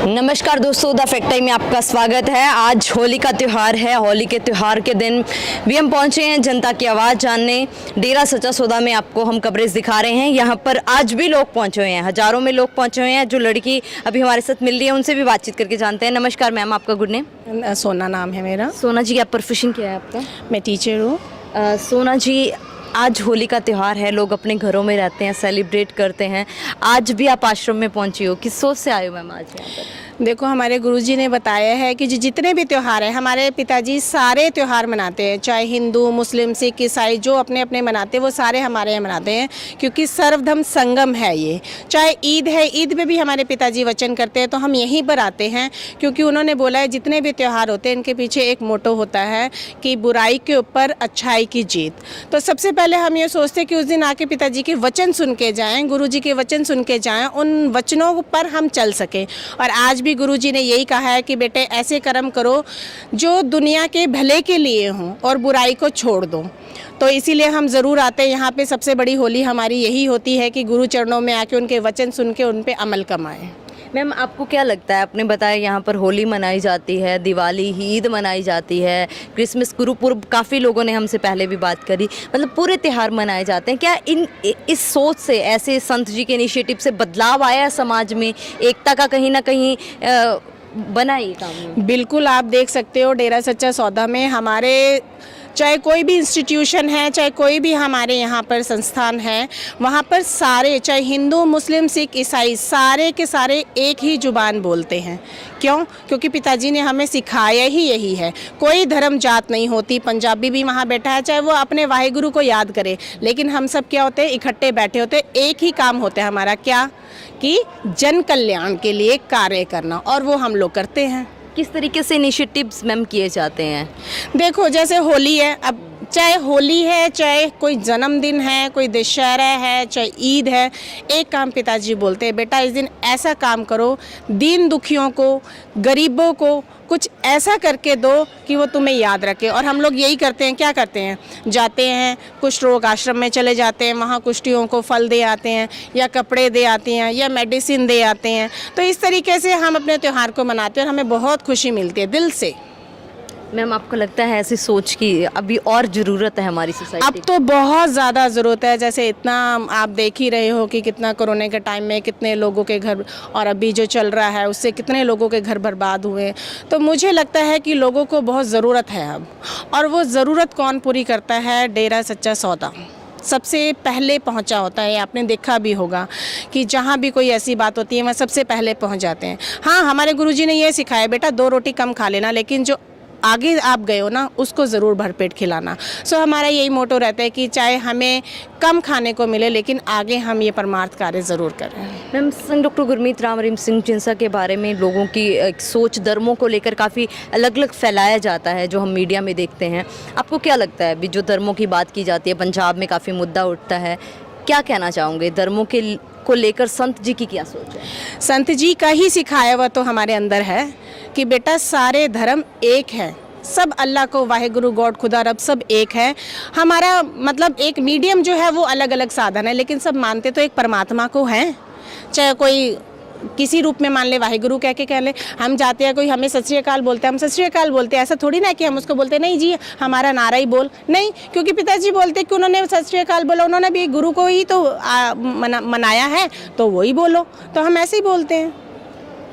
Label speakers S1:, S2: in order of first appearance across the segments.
S1: नमस्कार दोस्तों, the fact time में आपका स्वागत है। आज होली का त्यौहार है। होली के त्यौहार के दिन भी हम पहुंचे हैं जनता की आवाज़ जानने। डेरा सच्चा सौदा में आपको हम कवरेज दिखा रहे हैं। यहाँ पर आज भी लोग पहुंचे हुए हैं, हज़ारों में लोग पहुंचे हुए हैं। जो लड़की अभी हमारे साथ मिल रही है उनसे भी बातचीत करके जानते हैं। नमस्कार मैम, आपका गुड नेम?
S2: सोना नाम है मेरा।
S1: सोना जी, आप प्रोफेशन क्या है आपका?
S2: मैं टीचर हूँ।
S1: सोना जी, आज होली का त्यौहार है, लोग अपने घरों में रहते हैं, सेलिब्रेट करते हैं। आज भी आप आश्रम में पहुंची हो, किस सोच से आए हो मैम आज यहाँ पर?
S2: देखो, हमारे गुरुजी ने बताया है कि जितने भी त्यौहार हैं, हमारे पिताजी सारे त्यौहार मनाते हैं, चाहे हिंदू, मुस्लिम, सिख, ईसाई, जो अपने अपने मनाते हैं वो सारे हमारे यहाँ मनाते हैं, क्योंकि सर्वधर्म संगम है ये। चाहे ईद है, ईद में भी हमारे पिताजी वचन करते हैं, तो हम यहीं पर आते हैं क्योंकि उन्होंने बोला है जितने भी त्यौहार होते हैं इनके पीछे एक मोटो होता है कि बुराई के ऊपर अच्छाई की जीत। तो सबसे पहले हम ये सोचते हैं कि उस दिन आके पिताजी के वचन सुन के जाएँ, गुरुजी के वचन सुन के जाएँ, उन वचनों पर हम चल सकें। और आज भी गुरुजी ने यही कहा है कि बेटे ऐसे कर्म करो जो दुनिया के भले के लिए हों और बुराई को छोड़ दो। तो इसीलिए हम ज़रूर आते हैं यहाँ पे। सबसे बड़ी होली हमारी यही होती है कि गुरु चरणों में आके उनके वचन सुन के उन पे अमल कमाएं।
S1: मैम, आपको क्या लगता है, आपने बताया यहाँ पर होली मनाई जाती है, दिवाली, ईद मनाई जाती है, क्रिसमस, गुरुपुरब, काफ़ी लोगों ने हमसे पहले भी बात करी, मतलब पूरे त्यौहार मनाए जाते हैं। क्या इस सोच से, ऐसे संत जी के इनिशिएटिव से बदलाव आया है समाज में, एकता का कहीं ना कहीं बना ये काम?
S2: बिल्कुल, आप देख सकते हो डेरा सच्चा सौदा में हमारे चाहे कोई भी इंस्टीट्यूशन है, चाहे कोई भी हमारे यहाँ पर संस्थान है, वहाँ पर सारे, चाहे हिंदू, मुस्लिम, सिख, ईसाई, सारे के सारे एक ही जुबान बोलते हैं। क्यों? क्योंकि पिताजी ने हमें सिखाया ही यही है। कोई धर्म जात नहीं होती। पंजाबी भी वहाँ बैठा है, चाहे वो अपने वाहेगुरु को याद करे, लेकिन हम सब क्या होते हैं, इकट्ठे बैठे होते हैं। एक ही काम होता है हमारा, क्या कि जन कल्याण के लिए कार्य करना, और वो हम लोग करते हैं।
S1: किस तरीके से इनिशिएटिव्स मैम किए जाते हैं?
S2: देखो, जैसे होली है, अब चाहे होली है, चाहे कोई जन्मदिन है, कोई दशहरा है, चाहे ईद है, एक काम पिताजी बोलते हैं, बेटा इस दिन ऐसा काम करो, दीन दुखियों को, गरीबों को कुछ ऐसा करके दो कि वो तुम्हें याद रखे। और हम लोग यही करते हैं। क्या करते हैं? जाते हैं कुष्ठ रोग आश्रम में चले जाते हैं, वहाँ कुष्ठियों को फल दे आते हैं, या कपड़े दे आते हैं, या मेडिसिन दे आते हैं। तो इस तरीके से हम अपने त्यौहार को मनाते हैं और हमें बहुत खुशी मिलती है दिल से।
S1: मैम, आपको लगता है ऐसी सोच की अभी और ज़रूरत है हमारी सोसाइटी?
S2: अब तो बहुत ज़्यादा ज़रूरत है। जैसे इतना आप देख ही रहे हो कि कितना कोरोना के टाइम में कितने लोगों के घर, और अभी जो चल रहा है उससे कितने लोगों के घर बर्बाद हुए। तो मुझे लगता है कि लोगों को बहुत ज़रूरत है अब, और वो ज़रूरत कौन पूरी करता है? डेरा सच्चा सौदा सबसे पहले पहुंचा होता है। आपने देखा भी होगा कि जहाँ भी कोई ऐसी बात होती है वहाँ सबसे पहले पहुंच जाते हैं। हाँ, हमारे गुरुजी ने ये सिखाया, बेटा 2 रोटी कम खा लेना, लेकिन जो आगे आप गए हो ना उसको ज़रूर भरपेट खिलाना। सो हमारा यही मोटो रहता है कि चाहे हमें कम खाने को मिले, लेकिन आगे हम ये परमार्थ कार्य ज़रूर करें।
S1: मैम, संत डॉक्टर गुरमीत राम रहीम सिंह जिनसा के बारे में लोगों की एक सोच धर्मों को लेकर काफ़ी अलग अलग फैलाया जाता है, जो हम मीडिया में देखते हैं। आपको क्या लगता है, अभी जो धर्मों की बात की जाती है, पंजाब में काफ़ी मुद्दा उठता है, क्या कहना चाहोगे धर्मों के को लेकर? संत जी की क्या सोच है?
S2: संत जी का ही सिखाया हुआ तो हमारे अंदर है कि बेटा सारे धर्म एक है, सब अल्लाह को, वाहेगुरु, गॉड, खुदा, रब सब एक है। हमारा मतलब एक मीडियम जो है वो अलग अलग साधन है, लेकिन सब मानते तो एक परमात्मा को हैं। चाहे कोई किसी रूप में मान ले, वाहेगुरु कह के कह ले। हम जाते हैं, कोई हमें सत श्री अकाल बोलते हैं, हम सत श्री अकाल बोलते हैं। ऐसा थोड़ी ना कि हम उसको बोलते नहीं जी हमारा नारा ही बोल, नहीं, क्योंकि पिताजी बोलते कि उन्होंने सत श्री अकाल बोला, उन्होंने भी गुरु को ही तो मनाया है, तो वही बोलो, तो हम ऐसे ही बोलते हैं।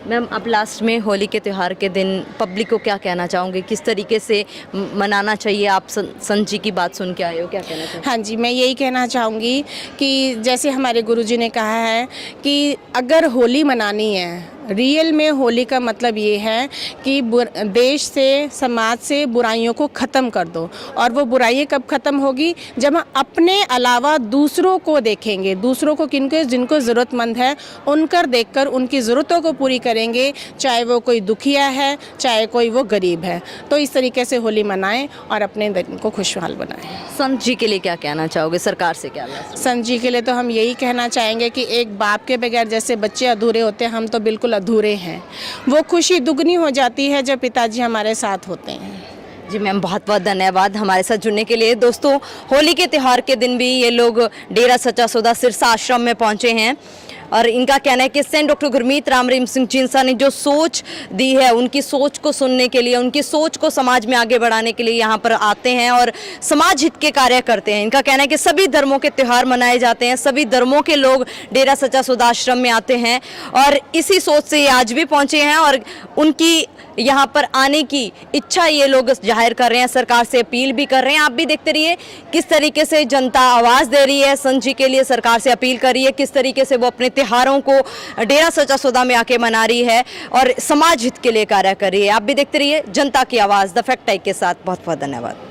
S1: मैम, अब लास्ट में होली के त्यौहार के दिन पब्लिक को क्या कहना चाहोगे, किस तरीके से मनाना चाहिए? आप संत जी की बात सुन के आए हो, क्या कहना चाहोगे?
S2: हाँ जी, मैं यही कहना चाहूँगी कि जैसे हमारे गुरुजी ने कहा है कि अगर होली मनानी है, रियल में होली का मतलब ये है कि देश से, समाज से बुराइयों को ख़त्म कर दो। और वो बुराइयाँ कब ख़त्म होगी? जब हम अपने अलावा दूसरों को देखेंगे, दूसरों को, किनको जिनको ज़रूरतमंद है उनकर देखकर उनकी ज़रूरतों को पूरी करेंगे, चाहे वो कोई दुखिया है, चाहे कोई वो गरीब है। तो इस तरीके से होली मनाएं और अपने दिन को खुशहाल बनाएं।
S1: संत जी के लिए क्या कहना चाहोगे, सरकार से क्या?
S2: संत जी के लिए तो हम यही कहना चाहेंगे कि एक बाप के बगैर जैसे बच्चे अधूरे होते हैं, हम तो बिल्कुल अधूरे हैं। वो खुशी दुगनी हो जाती है जब पिताजी हमारे साथ होते हैं।
S1: जी मैम, बहुत बहुत धन्यवाद हमारे साथ जुड़ने के लिए। दोस्तों, होली के त्यौहार के दिन भी ये लोग डेरा सच्चा सौदा सिरसा आश्रम में पहुंचे हैं। और इनका कहना है कि सेंट डॉक्टर गुरमीत राम रहीम सिंह जींसा ने जो सोच दी है, उनकी सोच को सुनने के लिए, उनकी सोच को समाज में आगे बढ़ाने के लिए यहाँ पर आते हैं और समाज हित के कार्य करते हैं। इनका कहना है कि सभी धर्मों के त्यौहार मनाए जाते हैं, सभी धर्मों के लोग डेरा सच्चा सौदा आश्रम में आते हैं और इसी सोच से ये आज भी पहुंचे हैं और उनकी यहाँ पर आने की इच्छा ये लोग जाहिर कर रहे हैं, सरकार से अपील भी कर रहे हैं। आप भी देखते रहिए किस तरीके से जनता आवाज़ दे रही है, संत जी के लिए सरकार से अपील कर रही है, किस तरीके से वो अपने त्योहारों को डेरा सच्चा सौदा में आके मना रही है और समाज हित के लिए कार्य कर रही है। आप भी देखते रहिए जनता की आवाज़ द फैक्ट टाइप के साथ। बहुत बहुत धन्यवाद।